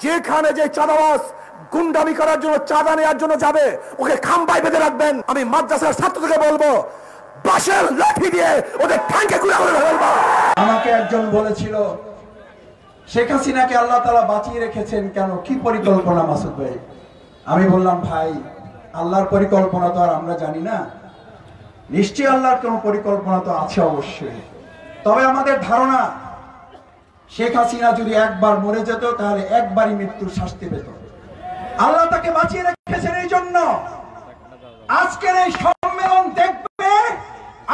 যেখানে যে চাঁদাবাজ গুন্ডামি করার জন্য চাঁদা নেওয়ার জন্য যাবে ওকে খাম্বায় বেঁধে রাখবেন। আমি মাদ্রাসার ছাত্রদেরকে বলবো বাঁশের লাঠি দিয়ে ওদের ঠ্যাঙ্গে গুঁড়া করে ফেলবো। আমাকে একজন বলেছিল শেখ হাসিনাকে আল্লাহ তাআলা বাঁচিয়ে রেখেছেন কেন, কি পরিকল্পনা মাসুদ ভাই? আমি বললাম ভাই আল্লাহর পরিকল্পনা তো আর আমরা জানি না, নিশ্চয়ই আল্লাহর কোনো পরিকল্পনা তো আছে অবশ্যই। তবে আমাদের ধারণা শেখ হাসিনা যদি একবার মরে যেত তাহলে একবারই মৃত্যুর শাস্তি পেত। আল্লাহ তাকে বাঁচিয়ে রেখেছেন এই জন্য আজকের এই সম্মেলন দেখবে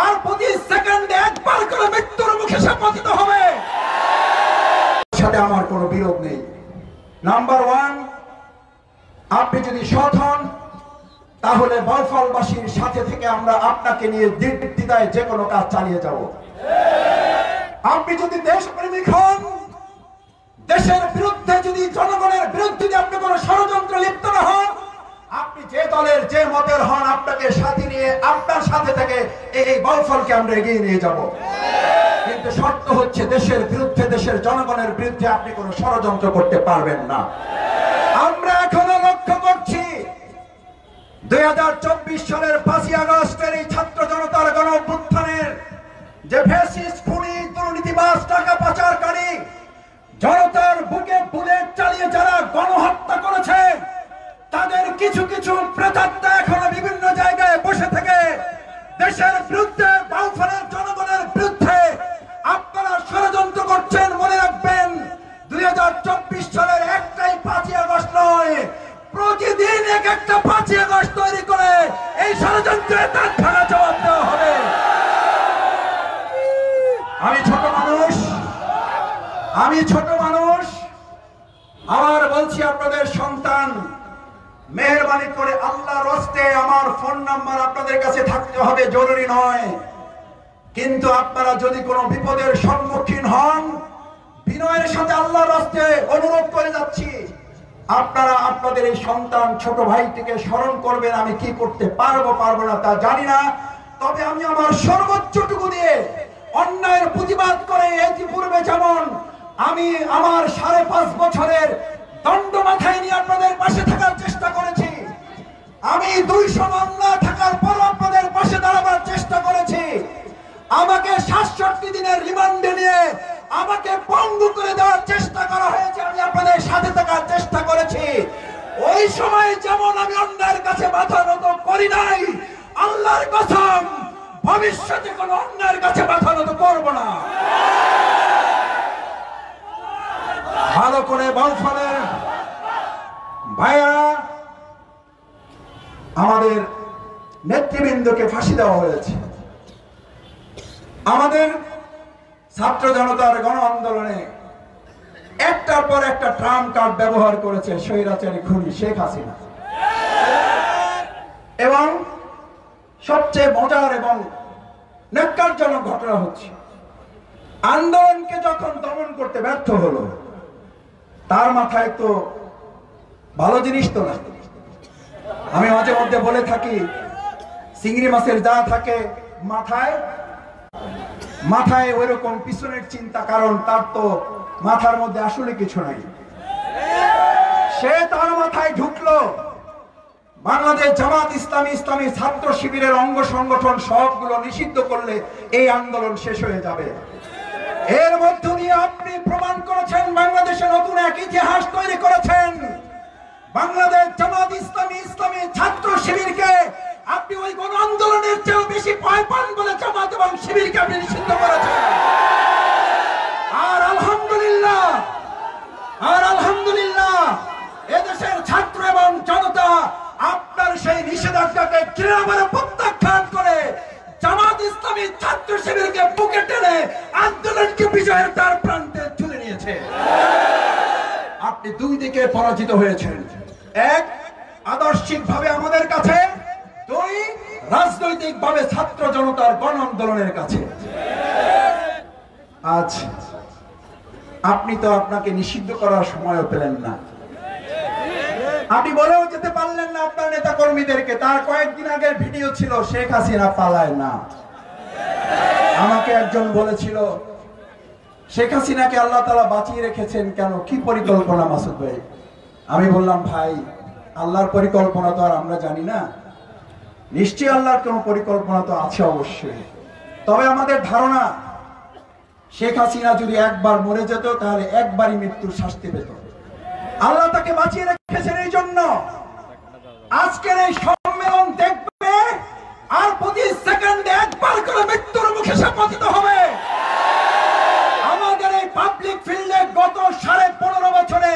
আর প্রতি সেকেন্ডে একবার করে মৃত্যুর মুখে সে পতিত হবে। সাথে আমার কোনো বিরোধ নেই। নাম্বার ওয়ান, আপনি যদি সৎ হন তাহলে বলফলবাসীর সাথে থেকে আমরা আপনাকে নিয়ে নির্দ্বিধায় যে কোনো কাজ চালিয়ে যাব। আপনি যদি দেশপ্রেমিক হন, দেশের বিরুদ্ধে যদি জনগণের বিরুদ্ধে যদি আপনি কোনো ষড়যন্ত্র লিপ্ত না হন, আপনি যে দলের যে মতের হন, আপনাকে সাথে নিয়ে আপনার সাথে থেকে এই বলফলকে আমরা এগিয়ে নিয়ে যাব। কিন্তু শর্ত হচ্ছে দেশের বিরুদ্ধে দেশের জনগণের বিরুদ্ধে আপনি কোনো ষড়যন্ত্র করতে পারবেন না। আমরা এখনো লক্ষ্য করছি 2024 সালের 5ই আগস্টের এই ছাত্র জনতার গণ অভ্যুত্থানের যে ফ্যাসিস্ট খুনি দুর্নীতিবাজ টাকা পাচারকারী জনতার বুকে বুলেট চালিয়ে যারা গণহত্যা করেছে তাদের কিছু কিছু প্রেতাত্মা এখনো বিভিন্ন জায়গায় বসে থেকে দেশের বিরুদ্ধে বাউফলের জনগণের বিরুদ্ধে আপনারা ষড়যন্ত্র করছেন। মনে রাখবেন 2024 সালের একটাই 5ই আগস্ট নয়, প্রতিদিন এক একটা 5ই আগস্ট তৈরি করে এই ষড়যন্ত্রের তাৎক্ষণিক জবাব দেওয়া হবে। আমি ছোট মানুষ আবার বলছি আপনাদের সন্তান, মেহেরবানি করে আল্লাহর হস্তে আমার ফোন নাম্বার আপনাদের কাছে থাকতে হবে জরুরি নয়, কিন্তু আপনারা যদি কোনো বিপদের সম্মুখীন হন বিনয়ের সাথে আল্লাহর হস্তে অনুরোধ করে যাচ্ছি আপনারা আপনাদের এই সন্তান ছোট ভাইটিকে স্মরণ করবেন। আমি কি করতে পারবো না তা জানি না, তবে আমি আমার সর্বোচ্চটুকু দিয়ে অন্যায়ের প্রতিবাদ করে ইতিপূর্বে যেমন আমি আমার 5.5 বছরের দণ্ড মাথায় নিয়ে আপনাদের পাশে থাকার চেষ্টা করেছি, আমি 200 মামলা থাকার পর আপনাদের পাশে দাঁড়াবার চেষ্টা করেছি, আমাকে 67 দিনের রিমান্ডে নিয়ে আমাকে পঙ্গু করে দেওয়ার চেষ্টা করা হয়েছে, আমি আপনাদের সাথে থাকার চেষ্টা করেছি। ওই সময় যেমন আমি অন্যায়ের কাছে মাথা নত করি নাই, আল্লাহর কসম ভবিষ্যতে কোন অন্যায়ের কাছে মাথা নত করব না। ভালো করে বাউফলের ভাইয়া আমাদের নেতৃবৃন্দকে ফাঁসি দেওয়া হয়েছে। আমাদের ছাত্র জনতার গণ আন্দোলনে একটার পর একটা ট্রাম্প কার্ড ব্যবহার করেছে স্বৈরাচারী খুনি শেখ হাসিনা। এবং সবচেয়ে মজার এবং ন্যাক্কারজনক ঘটনা হচ্ছে আন্দোলনকে যখন দমন করতে ব্যর্থ হলো তার মাথায় তো ভালো জিনিস তো না। আমি মাঝে মধ্যে বলে থাকি চিংড়ি মাছের যা থাকে মাথায় ওইরকম পিছনের চিন্তা, কারণ তার তো মাথার মধ্যে আসলে কিছু নাই। সে তার মাথায় ঢুকলো বাংলাদেশ জামাত ইসলামী ছাত্র শিবিরের অঙ্গ সংগঠন সবগুলো নিষিদ্ধ করলে এই আন্দোলন শেষ হয়ে যাবে। এর মধ্য দিয়ে আপনি প্রমাণ করেছেন বাংলাদেশে নতুন এক ইতিহাস তৈরি করেছেন। বাংলাদেশ জামাত ইসলামী ছাত্র শিবিরকে আপনি ওই গণ আন্দোলনের চেয়েও বেশি ভয় পান বলে জামাত এবং শিবিরকে আপনি নিষিদ্ধ করেছেন। আর আলহামদুলিল্লাহ এদেশের ছাত্র এবং জনতা আপনার সেই নিষেধাজ্ঞাকে দৃঢ়ভাবে প্রত্যাখ্যান করে জামাত ইসলামী ছাত্র শিবিরকে বুকে টেনে আন্দোলনকে বিজয়ের দ্বার প্রান্তে তুলে নিয়েছে। আপনি দুই দিকে পরাজিত হয়েছেন, এক আদর্শিকভাবে আমাদের কাছে, দুই রাজনৈতিকভাবে ছাত্র জনতার গণ আন্দোলনের কাছে। আজ আপনি তো আপনাকে নিষিদ্ধ করার সময়ও পেলেন না, আপনি বলেও যেতে পারলেন না আপনার নেতা কর্মীদেরকে। তার কয়েকদিন আগের ভিডিও ছিল শেখ হাসিনা পালায় না। আমাকে একজন বলেছিল শেখ হাসিনাকে আল্লাহ তাআলা বাঁচিয়ে রেখেছেন কেন, কি পরিকল্পনা মাসুদ ভাই? আমি বললাম ভাই, আল্লাহর পরিকল্পনা তো আর আমরা জানি না, নিশ্চয়ই আল্লাহর কোনো পরিকল্পনা তো আছে অবশ্যই। তবে আমাদের ধারণা, শেখ হাসিনা যদি একবার মরে যেত তাহলে একবারই মৃত্যুর শাস্তি পেত। আল্লাহ তাকে বাঁচিয়ে রেখেছেন, এই জন্য আজকের এই সম্মেলন দেখবে আর প্রতি সেকেন্ডে একবার করে মৃত্যুর মুখে সে পতিত হবে। আমাদের এই পাবলিক ফিল্ডে গত 15.5 বছরে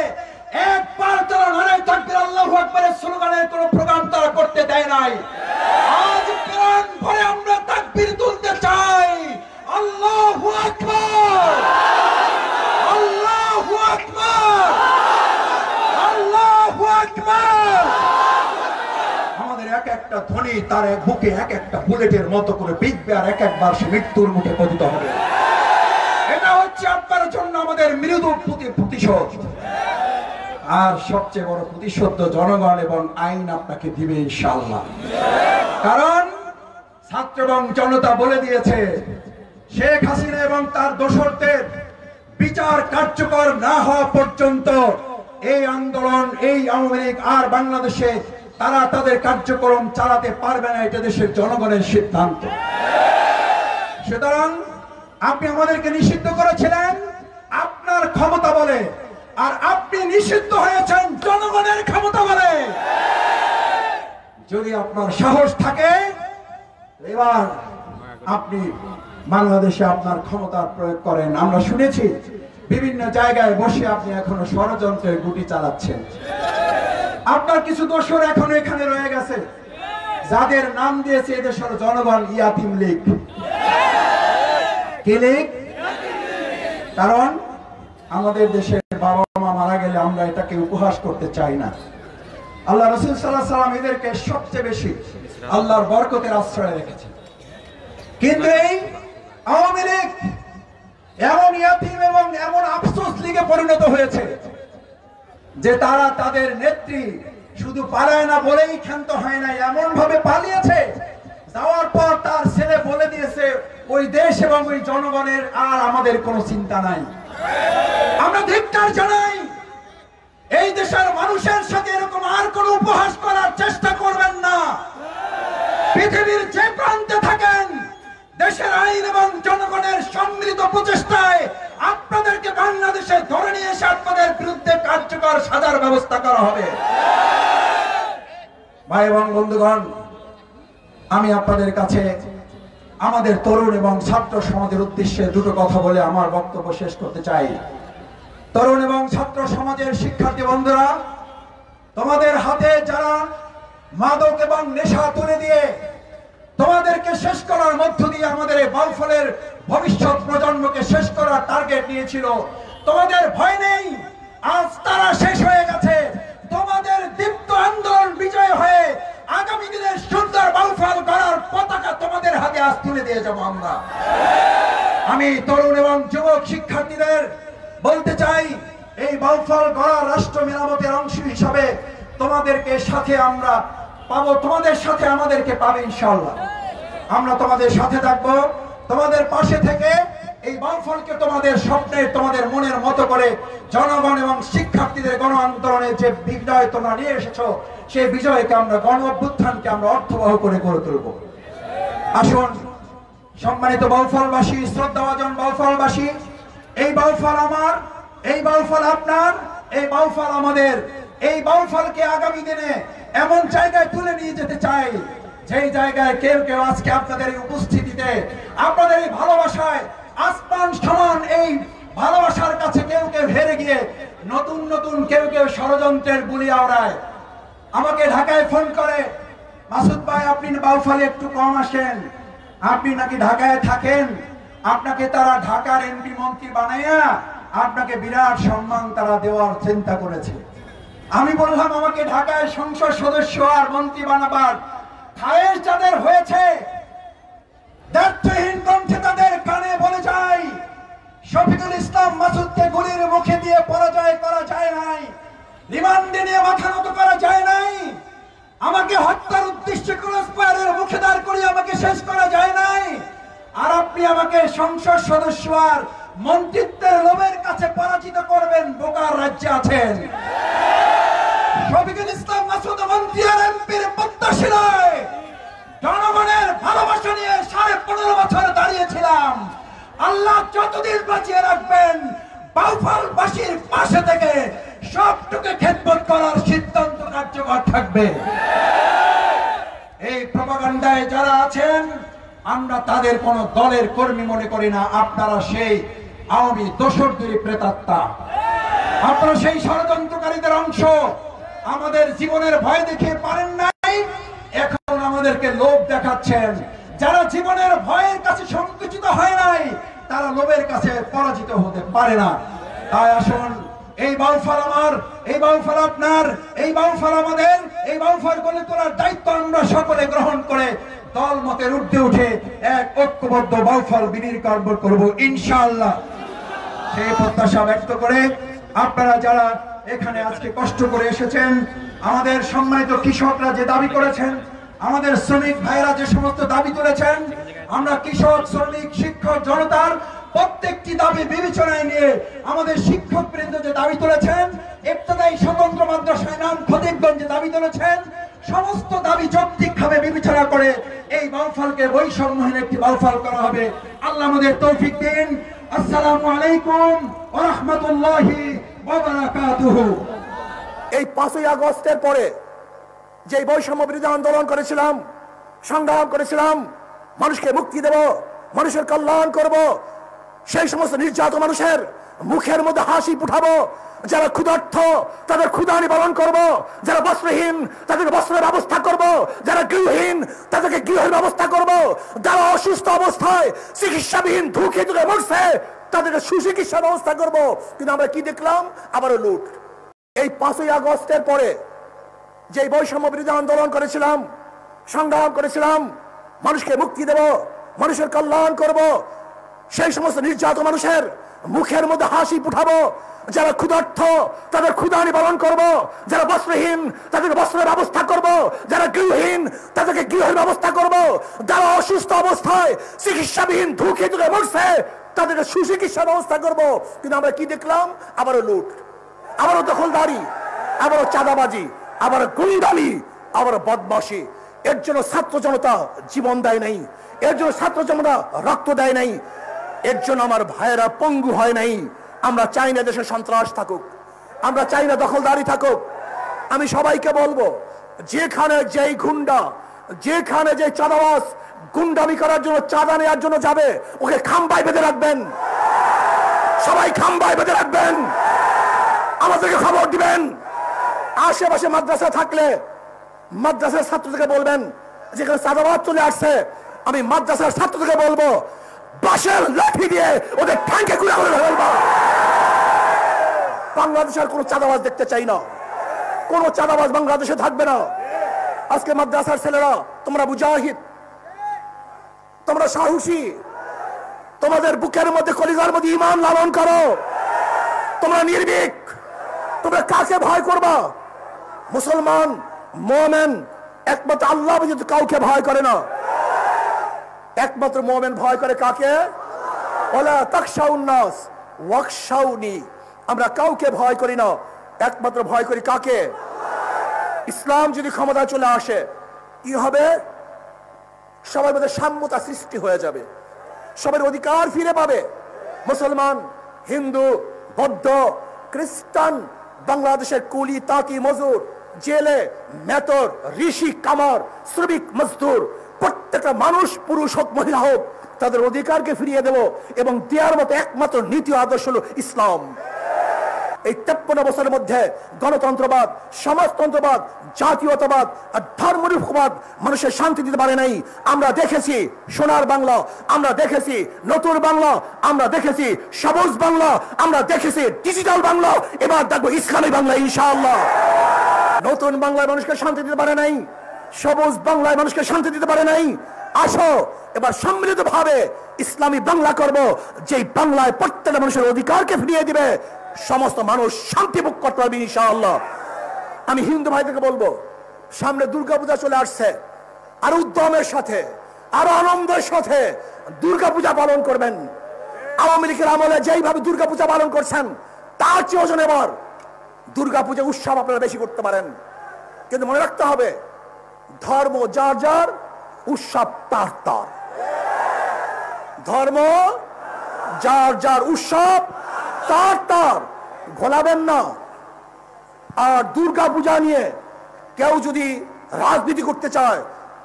একবার তারা নারায়ে তাকবীর আল্লাহু আকবারের স্লোগানের কোনো প্রোগ্রাম তারা করতে দেয় নাই। আজ প্রাণ ভরে আমরা তাকবীর তুলতে চাই, আল্লাহু আকবার, আল্লাহু আকবার, আল্লাহু আকবার। আমাদের এক একটা ধ্বনি তার বুকে এক একটা বুলেটের মতো করে বিঁধবে আর এক একবার সে মৃত্যুর মুখে পতিত হবে। এটা হচ্ছে আপনার জন্য আমাদের মৃদু প্রতিশোধ। আর সবচেয়ে বড় প্রতিশোধ জনগণ এবং আইন আপনাকে দিবে ইনশাআল্লাহ। কারণ ছাত্র এবং জনতা বলে দিয়েছে, শেখ হাসিনা এবং তার দোসরদের বিচার কার্যকর না হওয়া পর্যন্ত এই আন্দোলন, এই আওয়ামী লীগ আর বাংলাদেশে তারা তাদের কার্যক্রম চালাতে পারবে না। এটা দেশের জনগণের সিদ্ধান্ত। সুতরাং আপনি আমাদেরকে নিষিদ্ধ করেছিলেন আপনার ক্ষমতা বলে, আর আপনি নিষিদ্ধ হয়েছেন জনগণের ক্ষমতা বলে। যদি আপনার সাহস থাকে এবার আপনি বাংলাদেশে আপনার ক্ষমতার প্রয়োগ করেন। আমরা শুনেছি বিভিন্ন জায়গায় বসে আপনি এখনো ষড়যন্ত্রের গুটি চালাচ্ছেন। আপনার কিছু দোসর এখনো এখানে রয়ে গেছে, যাদের নাম দিয়েছে এদেশের জনগণ ইয়াতিম লীগ। কি লীগ? কারণ আমাদের দেশের বাবা মা মারা গেলে আমরা এটাকে উপহাস করতে চাই না। আল্লাহ রাসূল সাল্লাল্লাহু আলাইহি ওয়াসাল্লাম এদেরকে সবচেয়ে বেশি আল্লাহর বরকতের আশ্রয় রেখেছে। কিন্তু এই আওয়ামী লীগ এমন ইয়াতিম এবং এমন আফসোস লীগে পরিণত হয়েছে যে তারা তাদের নেত্রী শুধু পালায় না বলেই ক্ষান্ত হয় না, এমন ভাবে পালিয়েছে যাওয়ার পর তার ছেলে বলে দিয়েছে ওই দেশ এবং ওই জনগণের আর আমাদের কোনো চিন্তা নাই। আমরা ধিক্কার জানাই, এই দেশের মানুষের সাথে এরকম আর কোনো উপহাস করার চেষ্টা করবেন না। পৃথিবীর যে প্রান্তে থাকেন, দেশের আইন এবং জনগণের সম্মিলিত প্রচেষ্টায় আপনাদেরকে বাংলাদেশে ধরে নিয়ে এসে আপনাদের বিরুদ্ধে কার্যকর সাজার ব্যবস্থা করা হবে। ভাই এবং বন্ধুগণ, আমি আপনাদের কাছে আমাদের তরুণ এবং ছাত্র সমাজের উদ্দেশ্যে দুটো কথা বলে আমার বক্তব্য শেষ করতে চাই। তরুণ এবং ছাত্র সমাজের শিক্ষার্থী বন্ধুরা, তোমাদের হাতে যারা মাদক এবং নেশা তুলে দিয়ে তোমাদেরকে শেষ করার মধ্য দিয়ে আমাদের এই বাউফলের ভবিষ্যৎ প্রজন্মকে শেষ করার টার্গেট নিয়েছিল, তোমাদের ভয় নেই, আজ তারা শেষ হয়ে গেছে। তোমাদের দীপ্ত আন্দোলন বিজয় হয়ে আগামী দিনের সুন্দর বাউফল গড়ার পতাকা তোমাদের হাতে আজ তুলে দিয়ে যাবো আমরা। আমি তরুণ এবং যুবক শিক্ষার্থীদের বলতে চাই, এই বাউফল গড়া রাষ্ট্র মেরামতের অংশ হিসাবে তোমাদেরকে সাথে আমরা পাবো, তোমাদের সাথে আমাদেরকে পাবে ইনশাআল্লাহ। আমরা তোমাদের সাথে থাকবো, তোমাদের পাশে থেকে এই বাউফলকে তোমাদের স্বপ্নের, তোমাদের মনের মতো করে জনগণ এবং শিক্ষার্থীদের গণ আন্দোলনের যে বিজয় তোমরা নিয়ে এসেছো, সেই বিজয়কে আমরা গণ অভ্যুত্থানকে আমরা অর্থবহ করে গড়ে তুলব। আসুন সম্মানিত বাউফলবাসী, শ্রদ্ধাভাজন বাউফলবাসী, এই বাউফল আমার, এই বাউফল আপনার, এই বাউফল আমাদের। এই বাউফলকে আগামী দিনে এমন জায়গায় তুলে নিয়ে যেতে চাই যেই জায়গায় কেউ কেউ আজকে আপনাদের এই উপস্থিতিতে, আপনাদের এই ভালোবাসায় আসমান সমান এই ভালোবাসার কাছে কেউ কেউ হেরে গিয়ে নতুন নতুন কেউ কেউ ষড়যন্ত্রের বুলি আওড়ায়। আমাকে ঢাকায় ফোন করে, মাসুদ ভাই আপনি বাউফলে একটু কম আসেন, আপনি নাকি ঢাকায় থাকেন, আপনাকে তারা ঢাকার এমপি মন্ত্রী বানাইয়া আপনাকে বিরাট সম্মান তারা দেওয়ার চিন্তা করেছে। আমি বললাম আমাকে ঢাকায় সংসদ সদস্য আর মন্ত্রী বানাবার খায়েশ যাদের হয়েছে, দায়িত্বহীন কণ্ঠে তাদের কানে বলে যায়, শফিকুল ইসলাম মাসুদকে গুলির মুখে দিয়ে পরাজয় করা যায় নাই, রিমান্ডে নিয়ে মাথা নত করা যায় নাই, আমাকে হত্যার উদ্দেশ্যে ক্রসফায়ারের মুখে দাঁড় করিয়ে আমাকে শেষ করা যায় নাই, আর আপনি আমাকে সংসদ সদস্য আর মন্ত্রিত্বের লোভের কাছে পরাজিত করবেন বোকার রাজ্যে আছেন। শফিকুল ইসলাম মাসুদ মন্ত্রী আর এমপির প্রত্যাশী নয়, জনগণের ভালোবাসা নিয়ে 15.5 বছর দাঁড়িয়েছিলাম। আল্লাহ যতদিন বাঁচিয়ে রাখবেন বাউফলবাসীর পাশে থেকে সবটুকু খেদমত করার সিদ্ধান্ত কার্যকর থাকবে। এই প্রপাগান্ডায় যারা আছেন আমরা তাদের কোন দলের কর্মী মনে করি না। আপনারা সেই আওয়ামী দোসরদের প্রেতাত্মা, আপনারা সেই ষড়যন্ত্রকারীদের অংশ। আমাদের জীবনের ভয় দেখিয়ে পারেন নাই, এখন আমাদেরকে লোভ দেখাচ্ছেন। যারা জীবনের ভয়ের কাছে সংকুচিত হয় নাই তারা লোভের কাছে পরাজিত হতে পারে না। তাই আসুন, এই বাউফল আমার, এই বাউফল আপনার, এই বাউফল আমাদের, এই বাউফল গড়ে তোলার দায়িত্ব আমরা সকলে গ্রহণ করে দল মতের ঊর্ধ্বে উঠে এক ঐক্যবদ্ধ বাউফল বিনির্মাণ করব ইনশাআল্লাহ। সেই প্রত্যাশা ব্যক্ত করে আপনারা যারা এখানে আজকে কষ্ট করে এসেছেন, আমাদের সম্মানিত কৃষকরা যে দাবি করেছেন, আমাদের শ্রমিক ভাইরা যে সমস্ত দাবি তুলেছেন, আমরা কৃষক, শ্রমিক, শিক্ষক জনতার প্রত্যেকটি দাবি বিবেচনায় নিয়ে আমাদের শিক্ষক বৃন্দ যে দাবি তুলেছেন, ইবতেদায়ী স্বতন্ত্র মাদ্রাসায় নাম খতিবগঞ্জ যে দাবি তুলেছেন, সমস্ত দাবি যৌক্তিকভাবে বিবেচনা করে এই বাউফলকে বৈষম্যহীন একটি বাউফল করা হবে। আল্লাহ আমাদের তৌফিক দিন। আসসালামু আলাইকুম ওয়া রাহমাতুল্লাহি ওয়া বারাকাতুহু। এই 5ই আগস্টের পরে যে বৈষম্য বিরোধী আন্দোলন করেছিলাম, সংগ্রাম করেছিলাম, মানুষকে মুক্তি দেব, মানুষের কল্যাণ করব, সেই সমস্ত নির্যাতিত মানুষের মুখের মধ্যে হাসি ফুটাবো। যারা ক্ষুধার্ত তাদের ক্ষুধা নিবারণ করব, যারা বস্ত্রহীন তাদেরকে বস্ত্রের ব্যবস্থা করব, যারা গৃহহীন তাদেরকে গৃহের ব্যবস্থা করব, যারা অসুস্থ অবস্থায় চিকিৎসাবিহীন ধুকে ধুকে মরছে তাদেরকে সুচিকিৎসার ব্যবস্থা করব। কিন্তু আমরা কি দেখলাম? আবারও লুট। এই 5ই আগস্টের পরে যে বৈষম্য বিরোধী আন্দোলন করেছিলাম, সংগ্রাম করেছিলাম, মানুষকে মুক্তি দেব, মানুষের কল্যাণ করব, সেই সমস্ত নির্যাতিত মানুষের মুখের মধ্যে হাসি ফুটাবো। যারা ক্ষুধার্ত তাদের ক্ষুধা নিবারণ করব, যারা বস্ত্রহীন তাদেরকে বস্ত্রের ব্যবস্থা করব, যারা গৃহহীন তাদেরকে গৃহের ব্যবস্থা করব, যারা অসুস্থ অবস্থায় চিকিৎসাবিহীন ধুকে ধুকে মরছে তাদেরকে সুচিকিৎসার ব্যবস্থা করব। কিন্তু আমরা কি দেখলাম? আবারও লুট, আবারও দখলদারি, আবারও চাঁদাবাজি, আবারও গুন্ডামি, আবারও বদমাশি। এর জন্য ছাত্র জনতা জীবন দেয় নাই, এর জন্য ছাত্র জনতা রক্ত দেয় নাই, এর জন্য আমার ভাইয়েরা পঙ্গু হয় নাই। আমরা চাই না দেশে সন্ত্রাস থাকুক, আমরা চাই না দখলদারি থাকুক। আমি সবাইকে বলবো, যেখানে যেই গুন্ডা, যেখানে যে চাঁদাবাজ গুন্ডামি করার জন্য, চাঁদা নেওয়ার জন্য যাবে, ওকে খাম্বায় বেঁধে রাখবেন, সবাই খাম্বায় বেঁধে রাখবেন, আমাদেরকে খবর দিবেন। আশেপাশে মাদ্রাসা থাকলে মাদ্রাসার ছাত্রদেরকে বলবেন, যেখানে চাঁদাবাজ চলে আসছে, আমি মাদ্রাসার ছাত্রদেরকে বলবো, বাঁশের লাঠি দিয়ে ওদের ঠ্যাঙ্কে গুঁড়া করে ফেলবো। বাংলাদেশের কোন চাঁদাবাজ দেখতে চাই না, কোন চাঁদাবাজ বাংলাদেশে থাকবে না। আজকে মাদ্রাসার ছেলেরা, তোমরা মুজাহিদ, তোমরা সাহসী, তোমাদের বুকের মধ্যে কলিজার মধ্যে ঈমান লালন করো, তোমরা নির্ভীক। তোমরা কাকে ভয় করবা? মুসলমান মুমিন একমাত্র আল্লাহ ব্যতীত কাউকে ভয় করে না। একমাত্র মুমিন ভয় করে কাকে? ওয়ালা তাখশাউন নাস ওয়াখশাউনি। আমরা কাউকে ভয় করি না, একমাত্র ভয় করি কাকে? ইসলাম যদি ক্ষমতায় চলে আসে কি হবে? সবার মধ্যে সাম্যতা সৃষ্টি হয়ে যাবে, সবার অধিকার ফিরে পাবে। মুসলমান, হিন্দু, বৌদ্ধ, খ্রিস্টান, বাংলাদেশের কুলি, তাঁতি, মজুর, জেলে, মেতর, ঋষি, কামার, শ্রমিক, মজদুর, প্রত্যেকটা মানুষ, পুরুষ হোক মহিলা হোক, তাদের অধিকারকে ফিরিয়ে দেব এবং দেওয়ার মতো একমাত্র নীতি আদর্শ হলো ইসলাম। এই 53 বছরের মধ্যে গণতন্ত্রবাদ, সমাজতন্ত্রবাদ, জাতীয়তাবাদ আর ধর্মনিরপেক্ষবাদ মানুষের শান্তি দিতে পারে নাই। আমরা দেখেছি সোনার বাংলা, আমরা দেখেছি নতুন বাংলা, আমরা দেখেছি সবুজ বাংলা, আমরা দেখেছি ডিজিটাল বাংলা, এবার দেখবো ইসলামী বাংলা ইনশাআল্লাহ। নতুন বাংলায় মানুষকে শান্তি দিতে পারে নাই, সবুজ বাংলায় মানুষকে শান্তি দিতে পারে নাই। আসো এবার সম্মিলিত ভাবে ইসলামী বাংলা করব, যে বাংলায় প্রত্যেকটা মানুষের অধিকারকে ফিরিয়ে দিবে, সমস্ত মানুষ শান্তি ভোগ করতে পারবে ইনশাআল্লাহ। আমি হিন্দু ভাইদেরকে বলবো, সামনে দুর্গাপূজা চলে আসছে, আর উদ্যমের সাথে, আরো আনন্দের সাথে দুর্গাপূজা পালন করবেন। আওয়ামী লীগের আমলে যেইভাবে দুর্গাপূজা পালন করছেন তার চেয়ে ওজন এবার দুর্গাপূজা উৎসব আপনারা বেশি করতে পারেন, কিন্তু মনে রাখতে হবে ধর্ম যার যার, উৎসব তার তার। ধর্ম যার যার, উৎসব তার তার, ঘোলাবেন না। আর দুর্গাপূজা নিয়ে কেউ যদি রাজনীতি করতে চায়,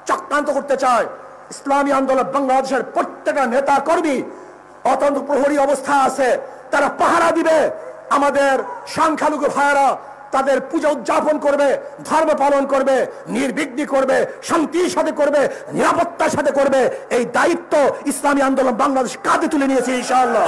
চক্রান্ত করতে চায়, ইসলামী আন্দোলন বাংলাদেশের প্রত্যেকটা নেতা কর্মী অত্যন্ত প্রহরী অবস্থা আছে, তারা পাহারা দিবে। আমাদের সংখ্যালঘু ভাইয়েরা তাদের পূজা উদযাপন করবে, ধর্ম পালন করবে, নির্বিঘ্ন করবে, শান্তির সাথে করবে, নিরাপত্তার সাথে করবে। এই দায়িত্ব ইসলামী আন্দোলন বাংলাদেশ কাঁধে তুলে নিয়েছে ইনশাআল্লাহ।